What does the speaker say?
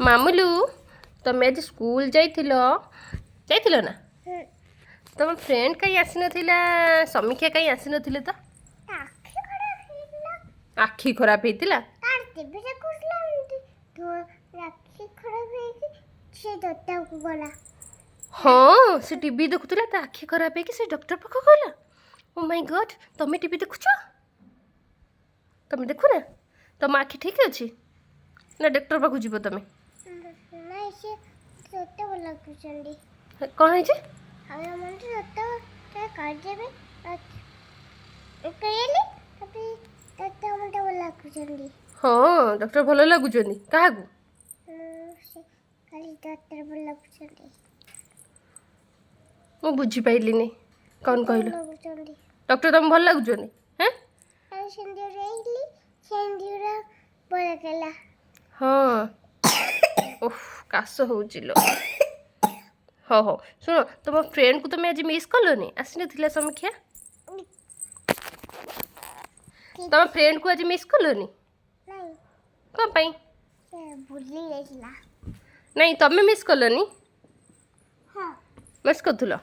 ମାମୁଲୁ ତମେ ଆଜି ସ୍କୁଲ ଯାଇଥିଲ ନା? ତମ ଫ୍ରେଣ୍ଡ କାହିଁ ଆସିନଥିଲା? ସମୀକ୍ଷା କାହିଁ ଆସିନଥିଲେ ତ? ଆଖି ଖରାପ ହେଇଥିଲା। ହଁ ସେ ଟିଭି ଦେଖୁଥିଲା, ତା ଆଖି ଖରାପ ହେଇକି ସେ ଡକ୍ଟର ପାଖକୁ ଗଲା। ଓ ମାଇ ଗଡ୍, ତମେ ଟିଭି ଦେଖୁଛ? ତମେ ଦେଖୁନା? ତମ ଆଖି ଠିକ୍ ଅଛି ନା ଡକ୍ଟର ପାଖକୁ ଯିବ ତମେ? କ'ଣ ହେଇଛି? ହଁ ଡକ୍ଟର ଭଲ ଲାଗୁଛନ୍ତି। କାହାକୁ? ମୁଁ ବୁଝିପାରିଲିନି, କ'ଣ କହିଲ? ଡକ୍ଟର ତମକୁ ଭଲ ଲାଗୁଛନ୍ତି? ହଁ ଓଃ କାଶ ହେଉଛି ଲୋ। ହଉ ଶୁଣ, ତମ ଫ୍ରେଣ୍ଡକୁ ତମେ ଆଜି ମିସ୍ କଲନି? ଆସିନଥିଲା ସମୀକ୍ଷା? ତମ ଫ୍ରେଣ୍ଡକୁ ଆଜି ମିସ୍ କଲନି? କ'ଣ ପାଇଁ? ନାଇଁ ତମେ ମିସ୍ କଲନି? ମିସ୍ କରୁଥିଲ?